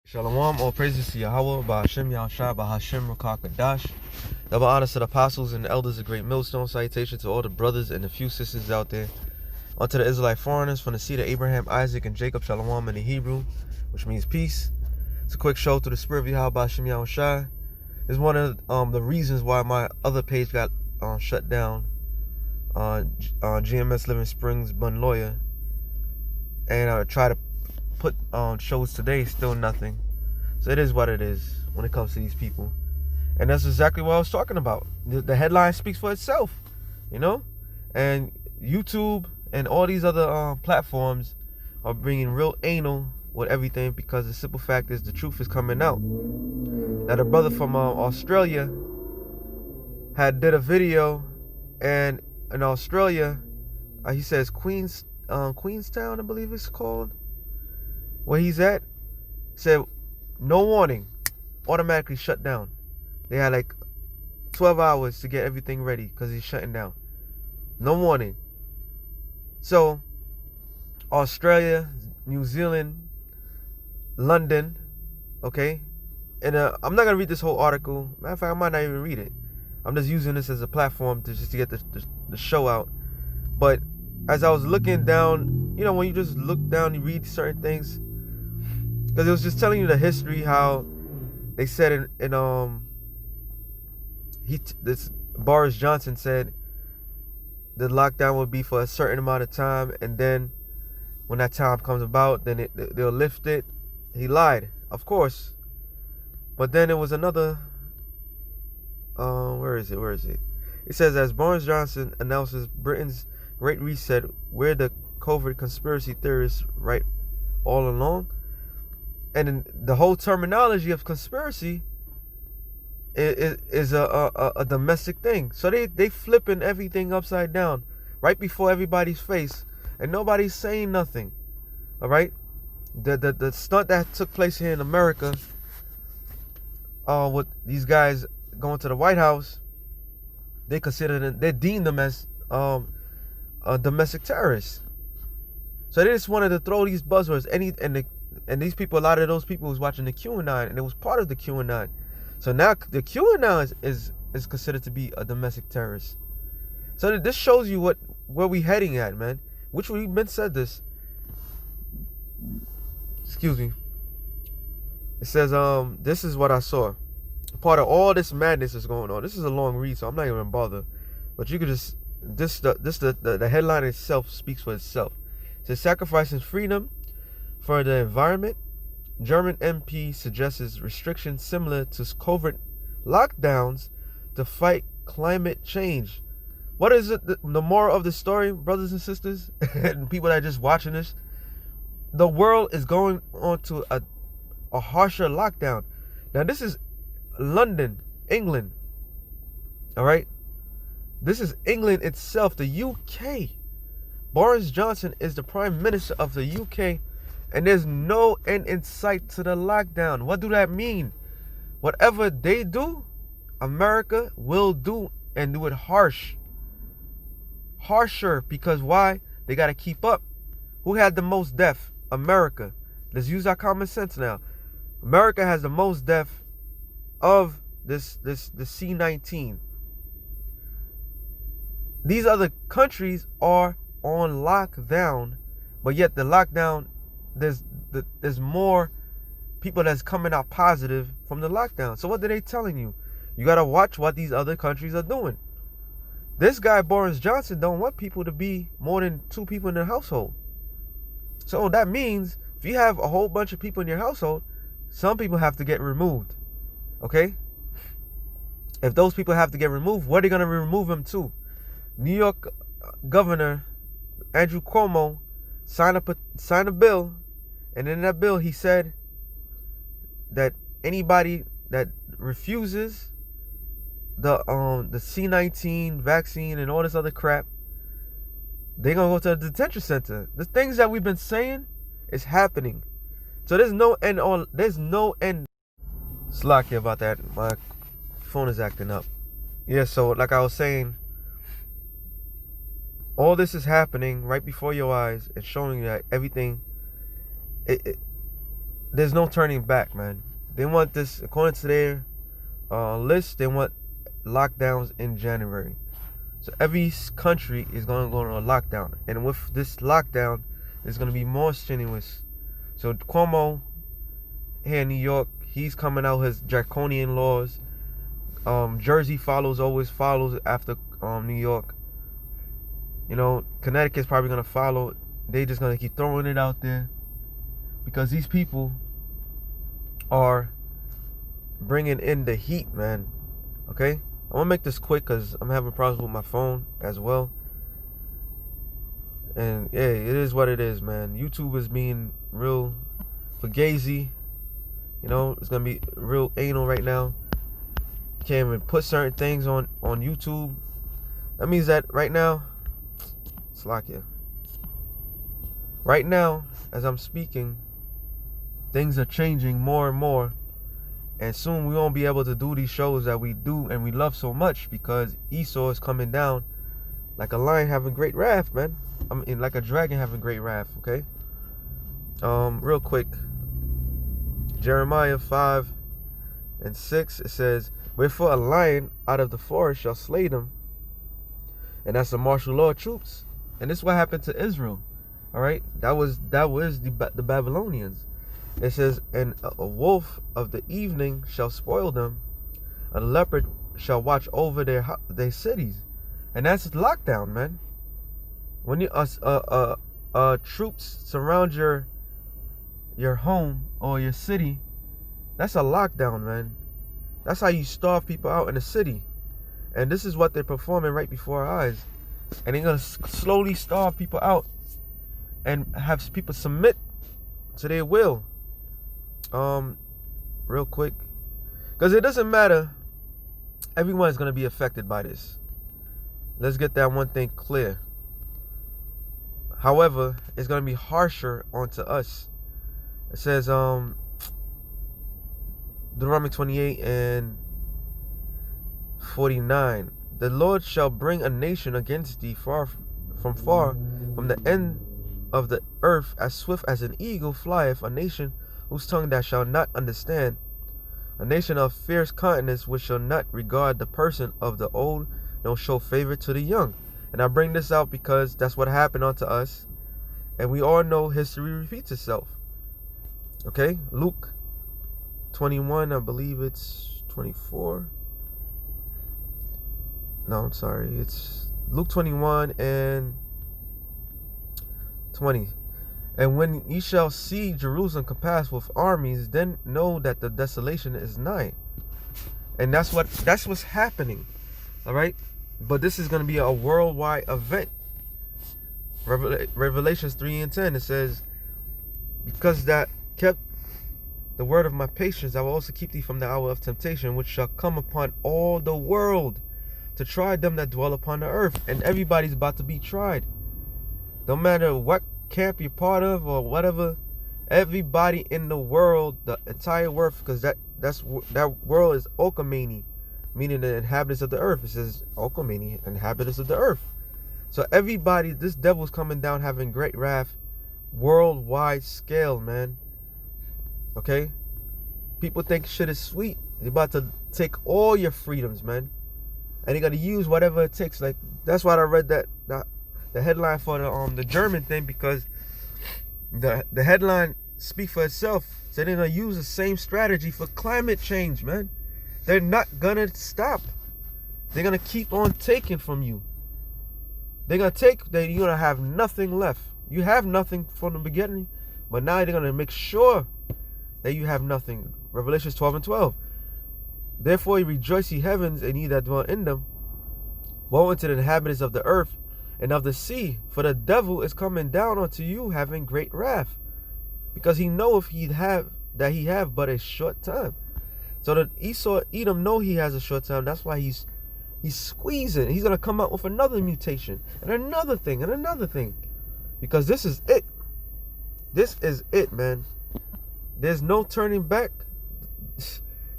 Shalom, all praises to Yahweh, Ba'ashem Yahushua, Ba'ashem Rakakadash. Double honors to the apostles and the elders of Great Millstone. Salutation to all the brothers and the few sisters out there. Unto the Israelite foreigners from the seed of Abraham, Isaac, and Jacob. Shalom in the Hebrew, which means peace. It's a quick show to the spirit of Yahweh, Ba'ashem Yahushua. It's one of the reasons why my other page got shut down. GMS Living Springs, Bun Lawyer. And I try to put shows today, still nothing. So it is what it is when it comes to these people, and that's exactly what I was talking about. The headline speaks for itself, you know. And YouTube and all these other platforms are bringing real anal with everything, because the simple fact is the truth is coming out. Now the brother from Australia did a video, and in Australia, he says Queenstown, I believe it's called, where he's at, said no warning, automatically shut down. They had like 12 hours to get everything ready because he's shutting down. No warning. So Australia, New Zealand, London, okay? And I'm not gonna read this whole article. Matter of fact, I might not even read it. I'm just using this as a platform to get the show out. But as I was looking down, you know, when you just look down, you read certain things, because it was just telling you the history, how they said this Boris Johnson said the lockdown would be for a certain amount of time, and then when that time comes about, then they'll lift it. He lied, of course. But then it was another, where is it? It says, as Boris Johnson announces Britain's Great Reset, where the COVID conspiracy theorists right all along. And the whole terminology of conspiracy is a domestic thing. So they flipping everything upside down right before everybody's face, and nobody's saying nothing. All right, the stunt that took place here in America, with these guys going to the White House, they deemed them as domestic terrorists. So they just wanted to throw these buzzwords. And these people, a lot of those people was watching the QAnon, and it was part of the QAnon. So now the QAnon is considered to be a domestic terrorist. So this shows you where we heading at, man. Which we've been said this. Excuse me. It says, this is what I saw. Part of all this madness is going on. This is a long read, so I'm not even gonna bother. But you could just the headline itself speaks for itself. It says, sacrificing freedom for the environment, German MP suggests restrictions similar to covert lockdowns to fight climate change. What is it? The moral of the story, brothers and sisters, and people that are just watching this? The world is going on to a harsher lockdown. Now this is London, England. All right, this is England itself, the UK. Boris Johnson is the Prime Minister of the UK. And there's no end in sight to the lockdown. What do that mean? Whatever they do, America will do, and do it harsher. Because why? They got to keep up. Who had the most death? America. Let's use our common sense now. America has the most death of the C-19. These other countries are on lockdown, but yet the lockdown, there's more people that's coming out positive from the lockdown. So what are they telling you? You got to watch what these other countries are doing. This guy, Boris Johnson, don't want people to be more than 2 people in their household. So that means if you have a whole bunch of people in your household, some people have to get removed. Okay? If those people have to get removed, where are they going to remove them to? New York Governor Andrew Cuomo signed a bill. And in that bill, he said that anybody that refuses the C-19 vaccine and all this other crap, they're gonna go to the detention center. The things that we've been saying is happening. So there's no end. Slacky about that. My phone is acting up. Yeah. So like I was saying, all this is happening right before your eyes and showing you that everything there's no turning back, man. They want this, according to their list, they want lockdowns in January. So every country is going to go on a lockdown. And with this lockdown, it's going to be more strenuous. So Cuomo here in New York, he's coming out his draconian laws. Jersey always follows after New York. You know, Connecticut's probably going to follow. They just going to keep throwing it out there. Because these people are bringing in the heat, man. Okay? I want to make this quick because I'm having problems with my phone as well. And yeah, it is what it is, man. YouTube is being real fugazi. You know, it's going to be real anal right now. You can't even put certain things on YouTube. That means that right now, it's like it. Right now, as I'm speaking, things are changing more and more. And soon we won't be able to do these shows that we do and we love so much because Esau is coming down like a lion having great wrath, man. I mean, like a dragon having great wrath, okay? Real quick. Jeremiah 5:6, it says, "Wherefore a lion out of the forest shall slay them." And that's the martial law troops. And this is what happened to Israel. All right? That was the Babylonians. It says, "And a wolf of the evening shall spoil them. A leopard shall watch over their cities." And that's lockdown, man. When you troops surround your home or your city, that's a lockdown, man. That's how you starve people out in the city. And this is what they're performing right before our eyes. And they're gonna slowly starve people out and have people submit to their will. Real quick, because it doesn't matter, everyone is going to be affected by this. Let's get that one thing clear. However, it's going to be harsher onto us. It says Deuteronomy 28:49, "The Lord shall bring a nation against thee far from the end of the earth, as swift as an eagle flieth, a nation whose tongue thou shalt not understand, a nation of fierce countenance, which shall not regard the person of the old, nor show favor to the young." And I bring this out because that's what happened unto us, and we all know history repeats itself. Okay, Luke 21, I believe it's 24. No, I'm sorry, it's Luke 21:20. "And when ye shall see Jerusalem compassed with armies, then know that the desolation is nigh." And that's what's happening. All right? But this is going to be a worldwide event. Revelations 3:10, it says, "Because that kept the word of my patience, I will also keep thee from the hour of temptation, which shall come upon all the world, to try them that dwell upon the earth." And everybody's about to be tried. No matter what camp you're part of or whatever, everybody in the world, the entire world, because that world is Okamani, meaning the inhabitants of the earth. It says Okamani, inhabitants of the earth. So everybody, this devil's coming down having great wrath, worldwide scale, man. Okay? People think shit is sweet. They're about to take all your freedoms, man. And they're gonna use whatever it takes. Like, that's why I read the headline for the German thing, because the headline speaks for itself. So they're gonna use the same strategy for climate change, man. They're not gonna stop. They're gonna keep on taking from you. They're gonna you're gonna have nothing left. You have nothing from the beginning, but now they're gonna make sure that you have nothing. Revelations 12:12. "Therefore rejoice, ye heavens, and ye that dwell in them. Woe unto the inhabitants of the earth and of the sea, for the devil is coming down unto you having great wrath, because he knoweth he have but a short time." So the Edom know he has a short time. That's why he's squeezing. He's gonna come out with another mutation and another thing and another thing, because this is it. This is it, man. There's no turning back.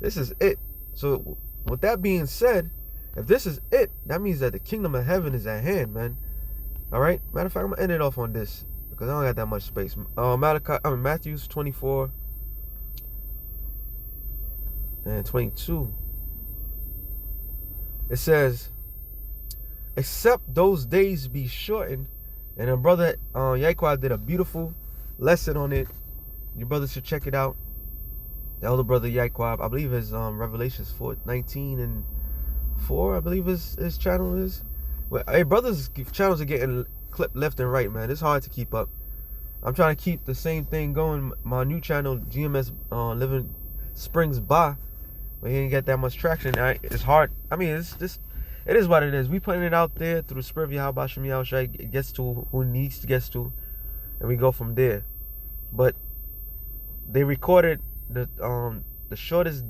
This is it. So with that being said, if this is it, that means that the kingdom of heaven is at hand, man. All right. Matter of fact, I'm gonna end it off on this because I don't got that much space. Matthew 24. and 22. It says, except those days be shortened. And our brother Yaquad did a beautiful lesson on it. Your brother should check it out. The elder brother Yaquab, I believe his Revelations 4:19-4, I believe his channel is. Well, hey, brothers' channels are getting clipped left and right, man. It's hard to keep up. I'm trying to keep the same thing going. My new channel, GMS Living Springs Ba, but he didn't get that much traction. It's hard. I mean, it is what it is. We putting it out there through the spirit of Yahweh Shem Yahushua. It gets to who needs to get to, and we go from there. But they recorded the shortest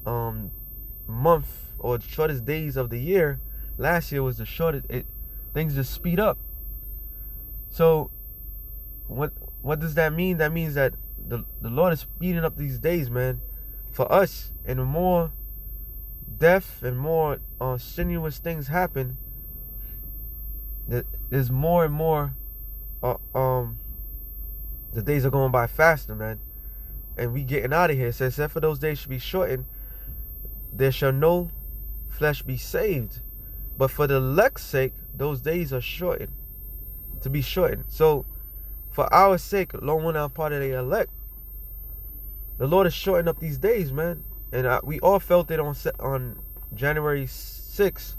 month or the shortest days of the year. Last year was the shortest. Things just speed up. So what does that mean? That means that the Lord is speeding up these days, man, for us. And the more death and more strenuous things happen, there's more and more the days are going by faster, man. And we getting out of here. It says, except for those days should be shortened, there shall no flesh be saved. But for the elect's sake, those days are shortened. To be shortened. So, for our sake, long when I'm part of the elect, the Lord is shortening up these days, man. And we all felt it on January 6th.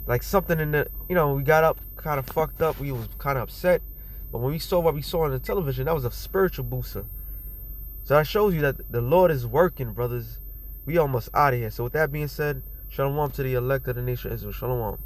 Like something in the, we got up kind of fucked up. We was kind of upset. But when we saw what we saw on the television, that was a spiritual booster. So that shows you that the Lord is working, brothers. We almost out of here. So with that being said, shalom to the elect of the nation of Israel. Shalom.